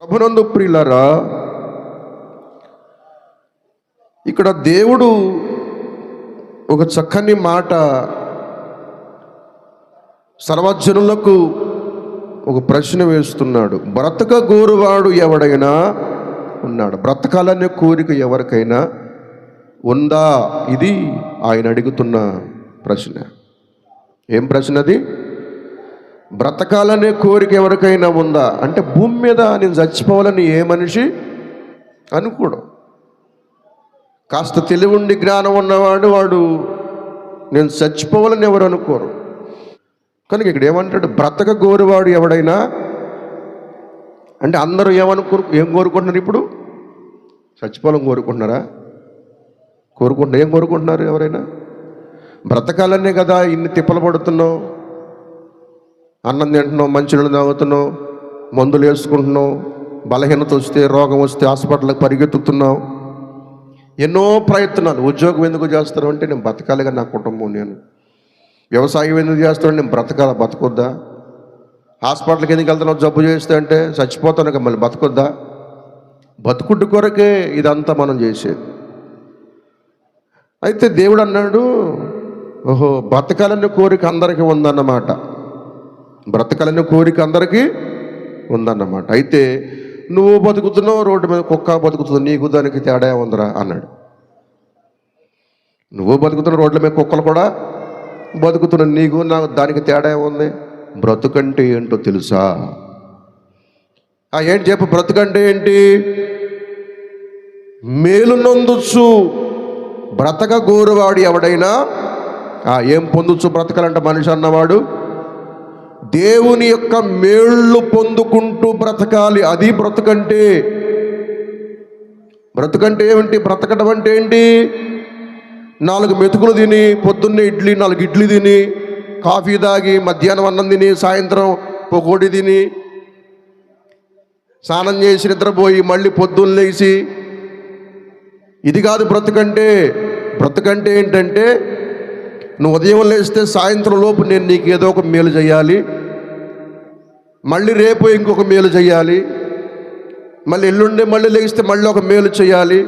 ప్రభునందు ప్రియులారా, ఇక్కడ దేవుడు ఒక చక్కని మాట సర్వజనులకు ఒక ప్రశ్న వేస్తున్నాడు. బ్రతక గోరువాడు ఎవడైనా ఉన్నాడు? బ్రతకాలనే కోరిక ఎవరికైనా ఉందా? ఇది ఆయన అడుగుతున్న ప్రశ్న. ఏం ప్రశ్న అది? బ్రతకాలనే కోరిక ఎవరికైనా ఉందా అంటే, భూమి మీద నేను చచ్చిపోవాలని ఏ మనిషి అనుకోడు. కాస్త తెలివుండి జ్ఞానం ఉన్నవాడు వాడు నేను చచ్చిపోవాలని ఎవరు అనుకోరు. కనుక ఇక్కడ ఏమంటాడు? బ్రతక గోరువాడు ఎవడైనా అంటే అందరూ ఏం కోరుకుంటున్నారు? ఇప్పుడు చచ్చిపోవాలని కోరుకుంటున్నారా? ఏం కోరుకుంటున్నారు? ఎవరైనా బ్రతకాలనే కదా ఇన్ని తిప్పలు పడుతున్నావు. అన్నం తింటున్నావు, మంచినీళ్ళు తాగుతున్నావు, మందులు వేసుకుంటున్నావు, బలహీనత వస్తే రోగం వస్తే హాస్పిటల్కి పరిగెత్తుతున్నావు. ఎన్నో ప్రయత్నాలు. ఉద్యోగం ఎందుకు చేస్తారు అంటే, నేను బ్రతకాలిగా నా కుటుంబం. నేను వ్యవసాయం ఎందుకు చేస్తాను? నేను బతకొద్దా? హాస్పిటల్కి ఎందుకు వెళ్తున్నావు? జబ్బు చేస్తే అంటే చచ్చిపోతాను, మళ్ళీ బతకొద్దా? బతుకుడ్డు కొరకే ఇదంతా మనం చేసేది. అయితే దేవుడు అన్నాడు, ఓహో, బ్రతకాలనే కోరిక అందరికీ ఉందన్నమాట. బ్రతకాలనే కోరిక అందరికీ ఉందన్నమాట. అయితే నువ్వు బతుకుతున్నావు, రోడ్డు మీద కుక్క బతుకుతుంది, నీకు దానికి తేడా ఉందిరా అన్నాడు. నువ్వు బతుకుతున్న రోడ్ల మీద కుక్కలు కూడా బతుకుతున్నావు, నీకు నాకు దానికి తేడా ఉంది? బ్రతుకంటే ఏంటో తెలుసా? ఏంటి చెప్పు, బ్రతుకంటే ఏంటి? మేలు నొందుచు బ్రతక గోరువాడు ఎవడైనా ఏం పొందుచు బ్రతకాలంట మనిషి అన్నవాడు? దేవుని యొక్క మేళ్ళు పొందుకుంటూ బ్రతకాలి. అది బ్రతుకంటే. బ్రతుకంటే ఏమిటి? బ్రతకడం అంటే ఏంటి? 4 మెతుకులు తిని, పొద్దున్నే 4 ఇడ్లీ తిని, కాఫీ తాగి, మధ్యాహ్నం అన్నం తిని, సాయంత్రం పొగోడి తిని, స్నానం చేసి నిద్రపోయి మళ్ళీ పొద్దున్న లేచి, ఇది కాదు బ్రతుకంటే. బ్రతుకంటే ఏంటంటే, నువ్వు ఉదయం లేస్తే సాయంత్రం లోపు నేను నీకు ఏదో ఒక మేలు చేయాలి, మళ్ళీ రేపు ఇంకొక మేలు చేయాలి, మళ్ళీ ఎల్లుండే మళ్ళీ లేస్తే మళ్ళీ ఒక మేలు చేయాలి.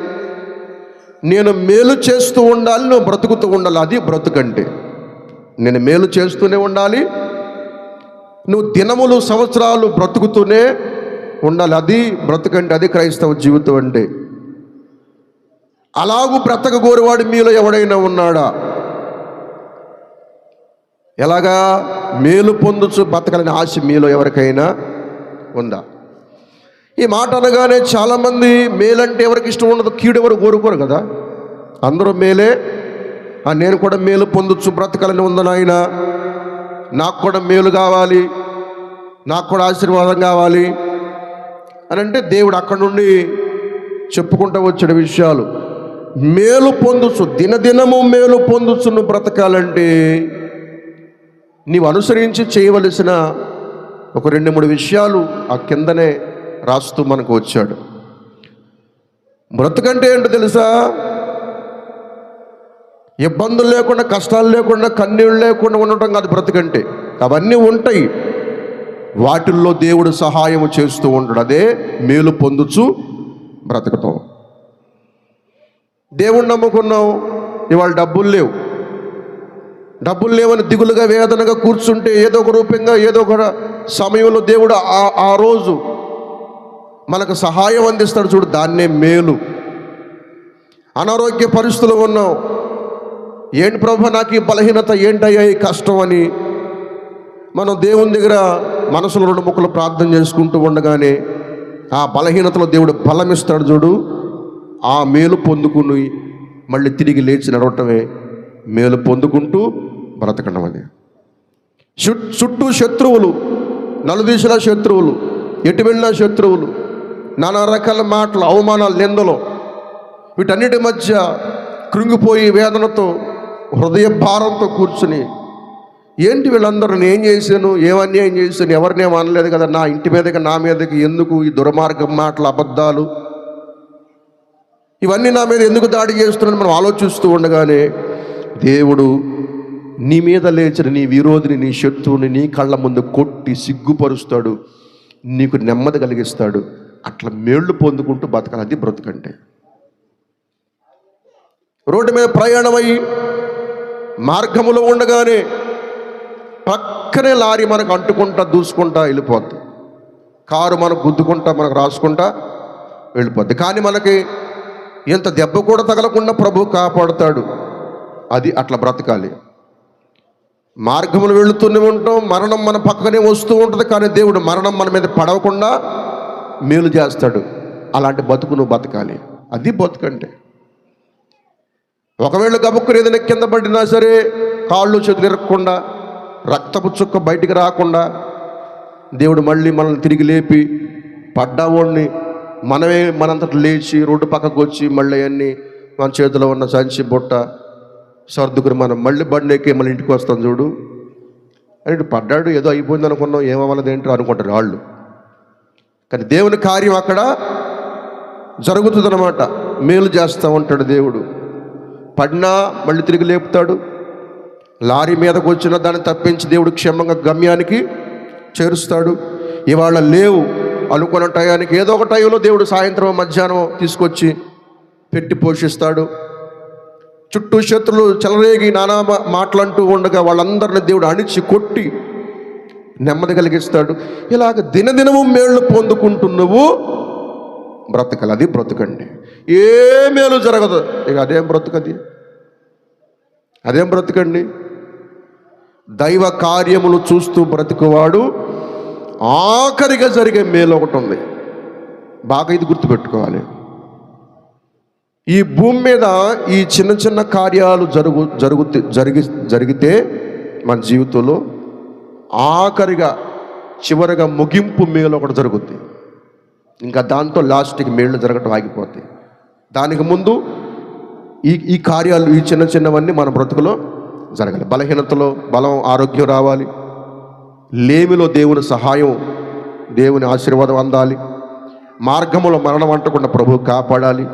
నేను మేలు చేస్తూ ఉండాలి, నువ్వు బ్రతుకుతూ ఉండాలి. అది బ్రతుకంటే. నేను మేలు చేస్తూనే ఉండాలి, నువ్వు దినములు సంవత్సరాలు బ్రతుకుతూనే ఉండాలి. అది బ్రతుకంటే. అది క్రైస్తవ జీవితం అంటే. అలాగూ బ్రతక గోరువాడు మీలో ఎవడైనా ఉన్నాడా? ఎలాగా? మేలు పొందుచు బ్రతకాలని ఆశ మీలో ఎవరికైనా ఉందా? ఈ మాట అనగానే చాలామంది మేలంటే ఎవరికి ఇష్టం ఉండదు, కీడు ఎవరు కోరుకోరు కదా. అందరూ మేలే. నేను కూడా మేలు పొందుచు బ్రతకాలని ఉంది నాయన, నాకు కూడా మేలు కావాలి, నాకు కూడా ఆశీర్వాదం కావాలి అని అంటే, దేవుడు అక్కడి నుండి చెప్పుకుంటూ వచ్చే విషయాలు. మేలు పొందుచు, దినదినము మేలు పొందుచు నువ్వు బ్రతకాలంటే నీవు అనుసరించి చేయవలసిన ఒక 2-3 విషయాలు ఆ కిందనే రాస్తూ మనకు వచ్చాడు. బ్రతుకంటే ఏంటో తెలుసా? ఇబ్బందులు లేకుండా, కష్టాలు లేకుండా, కన్నీళ్ళు లేకుండా ఉండటం కాదు బ్రతుకంటే. అవన్నీ ఉంటాయి, వాటిల్లో దేవుడు సహాయం చేస్తూ ఉంటాడు. అదే మేలు పొందుచు బ్రతకటం. దేవుణ్ణి నమ్ముకున్నావు, ఇవాళ డబ్బులు లేవని దిగులుగా వేదనగా కూర్చుంటే, ఏదో ఒక రూపంగా ఏదో ఒక సమయంలో దేవుడు ఆ రోజు మనకు సహాయం అందిస్తాడు. చూడు, దాన్నే మేలు. అనారోగ్య పరిస్థితులు ఉన్నావు, ఏంటి ప్రభు నాకు ఈ బలహీనత, ఏంటయ్యా ఈ కష్టం అని మనం దేవుని దగ్గర మనసులో 2 ముక్కలు ప్రార్థన చేసుకుంటూ ఉండగానే ఆ బలహీనతలో దేవుడు బలం ఇస్తాడు. చూడు, ఆ మేలు పొందుకుని మళ్ళీ తిరిగి లేచి నడవటమే మేలు పొందుకుంటూ బ్రతకడం. అది చుట్టూ శత్రువులు, నలుదిశల శత్రువులు, ఎటు వెళ్ళినా శత్రువులు, నానా రకాల మాటలు, అవమానాలు, నిందలు, వీటన్నిటి మధ్య కృంగిపోయి వేదనతో, హృదయ భారంతో కూర్చుని, ఏంటి వీళ్ళందరూ నేను ఏం చేశాను, ఏమన్యాయం చేశాను, ఎవరినేం అనలేదు కదా, నా ఇంటి మీదకి నా మీదకి ఎందుకు ఈ దుర్మార్గం మాటలు, అబద్ధాలు, ఇవన్నీ నా మీద ఎందుకు దాడి చేస్తున్నాను మనం ఆలోచిస్తూ ఉండగానే దేవుడు నీ మీద లేచిన నీ విరోధిని, నీ శత్రువుని నీ కళ్ళ ముందు కొట్టి సిగ్గుపరుస్తాడు, నీకు నెమ్మది కలిగిస్తాడు. అట్లా మేళ్ళు పొందుకుంటూ బతకాలి. అది బ్రతుకంటే. రోడ్డు మీద ప్రయాణమై మార్గములో ఉండగానే పక్కనే లారీ మనకు అంటుకుంటా దూసుకుంటా వెళ్ళిపోద్ది, కారు మనకు గుద్దుకుంటా మనకు రాసుకుంటా వెళ్ళిపోద్ది. కానీ మనకి ఇంత దెబ్బ కూడా తగలకుండా ప్రభు కాపాడుతాడు. అది అట్లా బ్రతకాలి. మార్గములు వెళుతూనే ఉంటాం, మరణం మన పక్కనే వస్తూ ఉంటుంది, కానీ దేవుడు మరణం మన మీద పడవకుండా మేలు చేస్తాడు. అలాంటి బతుకు నువ్వు బతకాలి. అది బతుకంటే. ఒకవేళ గబుక్కుని ఏదైనా కింద పడినా సరే కాళ్ళు చేతులు ఇరగకుండా, రక్తపు చుక్క బయటికి రాకుండా దేవుడు మళ్ళీ మనల్ని తిరిగి లేపి పడ్డావాడిని మనమే మనంతటి లేచి రోడ్డు పక్కకు వచ్చి మళ్ళీ అన్నీ మన చేతిలో ఉన్న సంచి బుట్ట సర్దుకుని మనం మళ్ళీ బండి ఎక్కి మళ్ళీ ఇంటికి వస్తాం చూడు. అంటే పడ్డాడు ఏదో అయిపోయింది అనుకున్నాం, ఏమవ్వలేదు ఏంటో అనుకుంటారు వాళ్ళు. కానీ దేవుని కార్యం అక్కడ జరుగుతుందన్నమాట. మేలు చేస్తూ ఉంటాడు దేవుడు. పడినా మళ్ళీ తిరిగి లేపుతాడు. లారీ మీదకు వచ్చిన దాన్ని తప్పించి దేవుడు క్షేమంగా గమ్యానికి చేరుస్తాడు. ఇవాళ లేవు అనుకున్న టయానికి ఏదో ఒక టైంలో దేవుడు సాయంత్రం మధ్యాహ్నం తీసుకొచ్చి పెట్టి పోషిస్తాడు. చుట్టూ శత్రులు చెలరేగి నానా మాటలంటూ ఉండగా వాళ్ళందరిని దేవుడు అణిచి కొట్టి నెమ్మది కలిగిస్తాడు. ఇలాగ దినదినము మేళ్ళు పొందుకుంటూ నువ్వు బ్రతకాలి. అది బ్రతుకండి. ఏ మేలు జరగదు. ఇక అదేం బ్రతుకది? అదేం బ్రతుకండి? దైవ కార్యములు చూస్తూ బ్రతుకువాడు ఆఖరిగా జరిగే మేలు ఒకటి ఉంది. బాగా ఇది గుర్తుపెట్టుకోవాలి. ఈ భూమి మీద ఈ చిన్న చిన్న కార్యాలు జరిగితే మన జీవితంలో ఆఖరిగా చివరిగా ముగింపు మేలు ఒకటి జరుగుద్ది. ఇంకా దాంతో లాస్ట్కి మేళ్ళు జరగటం ఆగిపోతాయి. దానికి ముందు ఈ కార్యాలు, ఈ చిన్న చిన్నవన్నీ మన బ్రతుకులో జరగాలి. బలహీనతలో బలం, ఆరోగ్యం రావాలి. లేమిలో దేవుని సహాయం, దేవుని ఆశీర్వాదం అందాలి. మార్గములో మరణం అంటకుండా ప్రభు కాపాడాలి.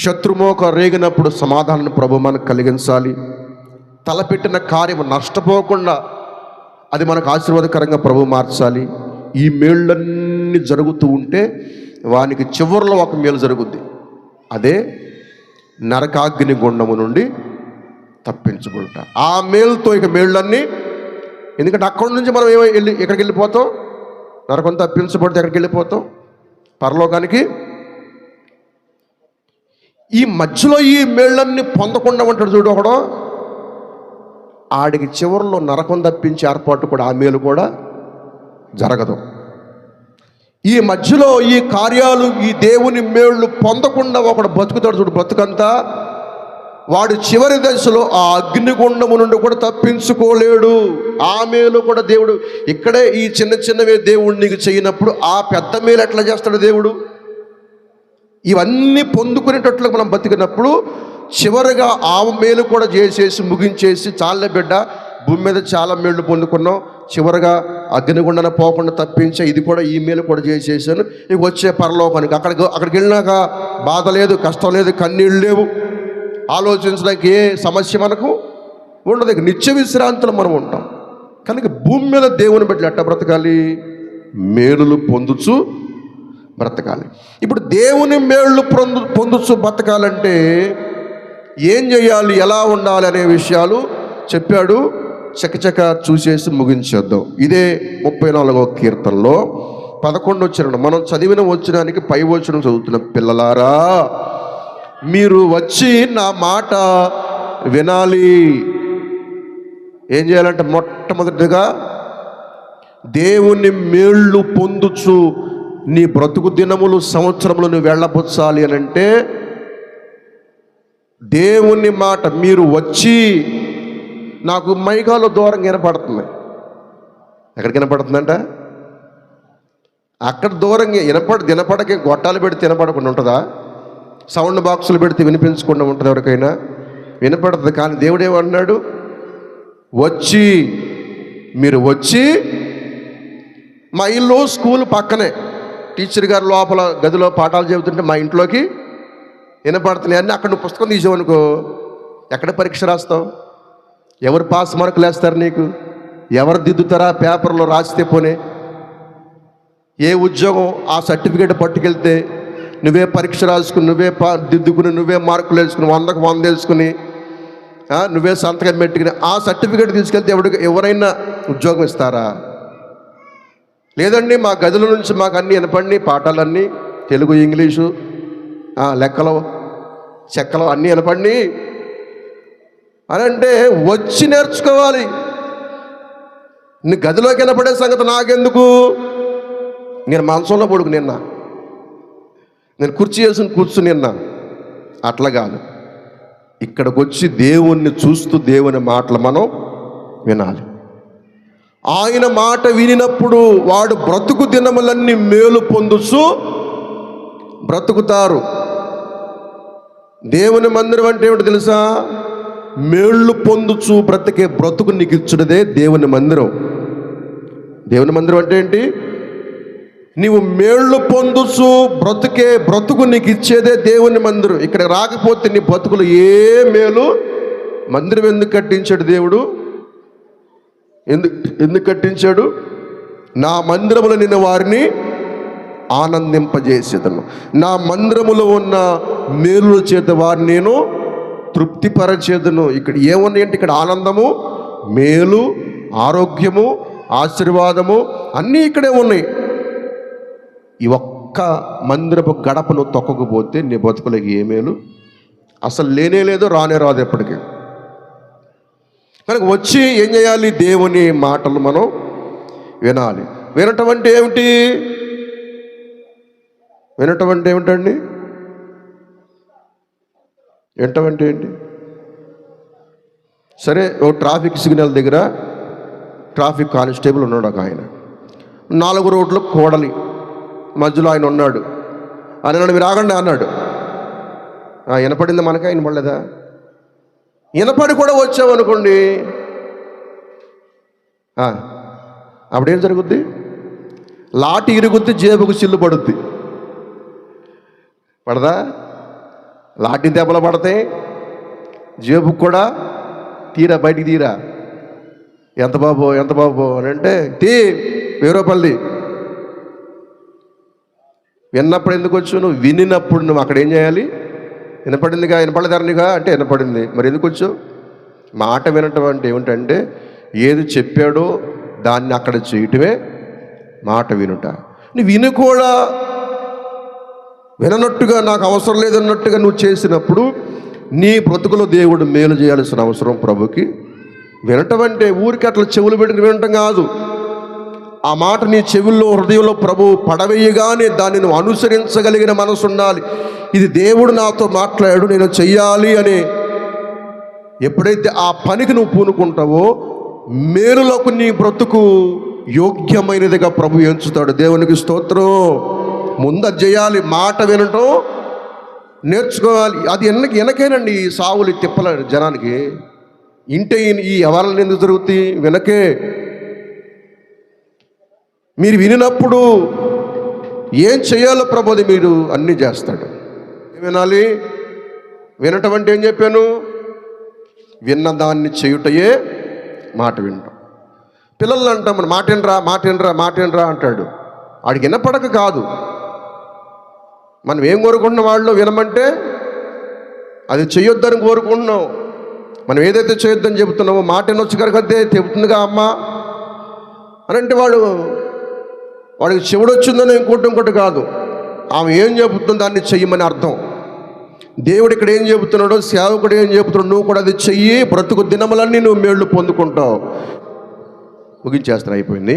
శత్రుమోక రేగినప్పుడు సమాధానాన్ని ప్రభు మనకు కలిగించాలి. తలపెట్టిన కార్యం నష్టపోకుండా అది మనకు ఆశీర్వాదకరంగా ప్రభు మార్చాలి. ఈ మేళ్ళన్నీ జరుగుతూ ఉంటే వానికి చివరిలో ఒక మేలు జరుగుద్ది. అదే నరకాగ్ని గుండము నుండి తప్పించుకుంటా. ఆ మేలుతో ఇక మేళ్ళన్నీ, ఎందుకంటే అక్కడి నుంచి మనం ఎక్కడికి వెళ్ళిపోతాం? నరకం తప్పించబడితే ఎక్కడికి వెళ్ళిపోతాం? పరలోకానికి. ఈ మధ్యలో ఈ మేళ్ళన్నీ పొందకుండా ఉంటాడు చూడు ఒకడో, ఆడికి చివరిలో నరకం తప్పించే ఏర్పాటు కూడా, ఆ మేలు కూడా జరగదు. ఈ మధ్యలో ఈ కార్యాలు, ఈ దేవుని మేళ్ళు పొందకుండా ఒకడు బతుకుతాడు చూడు, బ్రతుకంతా వాడు చివరి దశలో ఆ అగ్నిగుండము నుండి కూడా తప్పించుకోలేడు. ఆ మేలు కూడా దేవుడు ఇక్కడే ఈ చిన్న చిన్నవే దేవుడు నీకు చేయనప్పుడు ఆ పెద్ద మేలు ఎట్లా చేస్తాడు దేవుడు? ఇవన్నీ పొందుకునేటట్లు మనం బతికినప్పుడు చివరిగా ఆ మేలు కూడా చేసేసి ముగించేసి, చాలే బిడ్డ భూమి మీద చాలా మేళ్ళు పొందుకున్నాం, చివరిగా అగ్నిగుండన పోకుండా తప్పించే ఇది కూడా, ఈ మేలు కూడా చేసేసాను, ఇక వచ్చే పరలోకానికి. అక్కడికి వెళ్ళినాక బాధ లేదు, కష్టం లేదు, కన్నీళ్ళు లేవు, ఆలోచించడానికి ఏ సమస్య మనకు ఉండదు. ఇక నిత్య విశ్రాంతిలో మనం ఉంటాం. కనుక భూమి మీద దేవుని బిడ్డలు ఎట్ట బ్రతకాలి? మేలులు పొందుచు బ్రతకాలి. ఇప్పుడు దేవుని మేళ్ళు పొందుచు బ్రతకాలంటే ఏం చేయాలి, ఎలా ఉండాలి అనే విషయాలు చెప్పాడు. చకచక చూసేసి ముగించేద్దాం. ఇదే 34వ కీర్తనలో 11వ వచనం మనం చదివిన వచనానికి పై వచనం చదువుతున్న, పిల్లలారా మీరు వచ్చి నా మాట వినాలి. ఏం చేయాలంటే మొట్టమొదటిగా దేవుని మేళ్ళు పొందుచు నీ బ్రతుకు దినములు, సంవత్సరములు నువ్వు వెళ్ళబుచ్చాలి అని అంటే దేవుని మాట మీరు వచ్చి, నాకు మైకాలో దూరం వినపడుతుంది. ఎక్కడికి వినపడుతుందంట? అక్కడ దూరంగా వినపడకే గొట్టాలు పెడితే వినపడకుండా ఉంటుందా? సౌండ్ బాక్సులు పెడితే వినిపించకుండా ఉంటుంది ఎవరికైనా? వినపడుతుంది. కానీ దేవుడు ఏమన్నాడు? వచ్చి, మీరు వచ్చి, మా ఇల్లు స్కూల్ పక్కనే, టీచర్ గారు లోపల గదిలో పాఠాలు చెబుతుంటే మా ఇంట్లోకి వినపడుతున్నాయి అన్నీ. అక్కడ నువ్వు పుస్తకం తీసావనుకో, ఎక్కడ పరీక్ష రాస్తావు? ఎవరు పాస్ మార్కులు వేస్తారు నీకు? ఎవరు దిద్దుతారా పేపర్లో రాస్తే? పోనే ఏ ఉద్యోగం ఆ సర్టిఫికేట్ పట్టుకెళ్తే నువ్వే పరీక్ష రాసుకుని, నువ్వే దిద్దుకుని, నువ్వే మార్కులు వేసుకుని, 100కు 100 వేసుకుని, నువ్వే సంతకం పెట్టుకుని ఆ సర్టిఫికేట్ తీసుకెళ్తే ఎవరైనా ఉద్యోగం ఇస్తారా? లేదండి, మా గదుల నుంచి మాకు అన్నీ వినపడి పాఠాలన్నీ తెలుగు, ఇంగ్లీషు, లెక్కలు, చెక్కలు అన్నీ వినపడి అని అంటే వచ్చి నేర్చుకోవాలి. నీ గదిలోకి వినపడే సంగతి నాకెందుకు? నేను మంచంలో పడుకు నిన్నా, నేను కుర్చీ వేసుకుని కూర్చుని నిన్నా, అట్లా కాదు. ఇక్కడికి వచ్చి దేవుణ్ణి చూస్తూ దేవుని మాటలు మనం వినాలి. ఆయన మాట వినినప్పుడు వాడు బ్రతుకు దినములన్నీ మేలు పొందుచు బ్రతుకుతారు. దేవుని మందిరం అంటే ఏమిటి తెలుసా? మేళ్ళు పొందుచు బ్రతికే బ్రతుకు నీకు ఇచ్చుడదే దేవుని మందిరం. దేవుని మందిరం అంటే ఏంటి? నీవు మేళ్ళు పొందుచు బ్రతుకే బ్రతుకు నీకు ఇచ్చేదే దేవుని మందిరం. ఇక్కడ రాకపోతే నీ బ్రతుకులు ఏ మేలు. మందిరం ఎందుకు కట్టించాడు దేవుడు? ఎందుకు కట్టించాడు? నా మందిరములో నిన్న వారిని ఆనందింపజేసేదను, నా మందిరములో ఉన్న మేలుల చేత వారిని నేను తృప్తిపరచేదను. ఇక్కడ ఏమున్నాయంటే ఇక్కడ ఆనందము, మేలు, ఆరోగ్యము, ఆశీర్వాదము అన్నీ ఇక్కడే ఉన్నాయి. ఈ ఒక్క మందిరపు గడపను తొక్కకపోతే నీ బతుకులకి ఏ మేలు అసలు లేనే లేదు, రానే రాదు ఎప్పటికీ. కనుక వచ్చి ఏం చేయాలి? దేవుని మాటలు మనం వినాలి. వినటం అంటే ఏమిటి? వినటం అంటే ఏమిటండి? వినటం అంటే ఏంటి? సరే, ఓ ట్రాఫిక్ సిగ్నల్ దగ్గర ట్రాఫిక్ కానిస్టేబుల్ ఉన్నాడు ఒక ఆయన. 4 రోడ్లు కూడలి మధ్యలో ఆయన ఉన్నాడు. ఆయన అన్నాడు, మీరు ఆగండి అన్నాడు. వినపడింది మనక? వినపడలేదా? వినపడి కూడా వచ్చామనుకోండి, అప్పుడేం జరుగుద్ది? లాటి ఇరుగుద్ది, జేబుకు చిల్లు పడుద్ది. పడదా? లాటి దెబ్బలు పడతాయి, జేబుకు కూడా తీరా, బయటికి తీరా. ఎంత బాబు అని అంటే 1000 రూపాయలది. విన్నప్పుడు ఎందుకు వచ్చు? నువ్వు వినినప్పుడు నువ్వు అక్కడ ఏం చేయాలి? వినపడిందిగా, వినపడదారనిగా అంటే వినపడింది, మరి ఎందుకు వచ్చు? మాట వినటం అంటే ఏమిటంటే ఏది చెప్పాడో దాన్ని అక్కడ చేయటమే మాట వినుట. నువ్వు విని కూడా విననట్టుగా, నాకు అవసరం లేదన్నట్టుగా నువ్వు చేసినప్పుడు నీ బ్రతుకులో దేవుడు మేలు చేయాల్సిన అవసరం ప్రభుకి. వినటం అంటే ఊరికి అట్లా చెవులు పెట్టుకుని వినటం కాదు. ఆ మాట నీ చెవుల్లో, హృదయంలో ప్రభు పడవేయగానే దాన్ని నువ్వు అనుసరించగలిగిన మనసు ఉండాలి. ఇది దేవుడు నాతో మాట్లాడాడు, నేను చెయ్యాలి అని ఎప్పుడైతే ఆ పనికి నువ్వు పూనుకుంటావో మేలులకు నీ బ్రతుకు యోగ్యమైనదిగా ప్రభు ఎంచుతాడు. దేవునికి స్తోత్రం. ముందు అది చేయాలి, మాట వినటం నేర్చుకోవాలి. అది వెనకేనండి ఈ సావులు తిప్పల జనానికి. ఇంటే ఈ వ్యవహారాలు ఎందుకు జరుగుతాయి? వెనకే. మీరు వినినప్పుడు ఏం చేయాలో ప్రభు అది మీరు అన్నీ చేస్తాడు. వినాలి. వినటం అంటే ఏం చెప్పాను? విన్నదాన్ని చేయుటయే మాట వినటం. పిల్లలు అంటాం, మన మాటేనరా అంటాడు. వాడికి వినపడక కాదు, మనం ఏం కోరుకుంటున్న వాళ్ళు వినమంటే అది చెయ్యొద్దని కోరుకుంటున్నాం. మనం ఏదైతే చేయొద్దని చెబుతున్నామో మాట వినొచ్చు కనుకతే చెబుతుందిగా అమ్మ అని అంటే వాడికి చెవుడు వచ్చిందని ఇంకోటి కాదు. ఆమె ఏం చెబుతుందో దాన్ని చెయ్యమని అర్థం. దేవుడు ఇక్కడ ఏం చెబుతున్నాడో, సేవకుడు ఏం చెబుతున్నాడు, నువ్వు కూడా అది చెయ్యి. బ్రతుకు దినములన్నీ నువ్వు మేళ్ళు పొందుకుంటావు. ముగించేస్తాను, అయిపోయింది.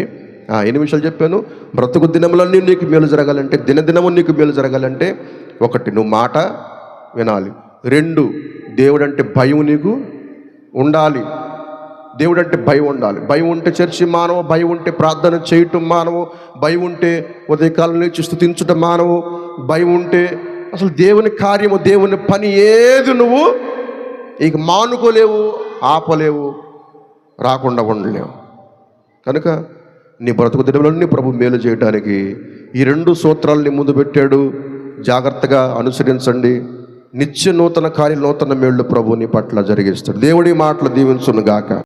8 నిమిషాలు చెప్పాను. బ్రతుకు దినములన్నీ నీకు మేలు జరగాలంటే, దినదినము నీకు మేలు జరగాలంటే 1 నువ్వు మాట వినాలి. 2 దేవుడు అంటే భయం నీకు ఉండాలి. దేవుడు అంటే భయం ఉండాలి. భయం ఉంటే చర్చి మానవు, భయం ఉంటే ప్రార్థన చేయటం మానవు, భయం ఉంటే ఉదయకాలం నుంచి స్తుతించటం మానవు, భయం ఉంటే అసలు దేవుని కార్యము, దేవుని పని ఏది నువ్వు ఇక మానుకోలేవు, ఆపలేవు, రాకుండా ఉండలేవు. కనుక నీ బ్రతుకు దినములన్నీ ప్రభు మేలు చేయడానికి ఈ 2 సూత్రాలని ముందు పెట్టాడు. జాగ్రత్తగా అనుసరించండి. నిత్య నూతన కార్యం, నూతన మేళ్ళు ప్రభు నీ పట్ల జరిగిస్తాడు. దేవుడి మాటలు దీవించును గాక.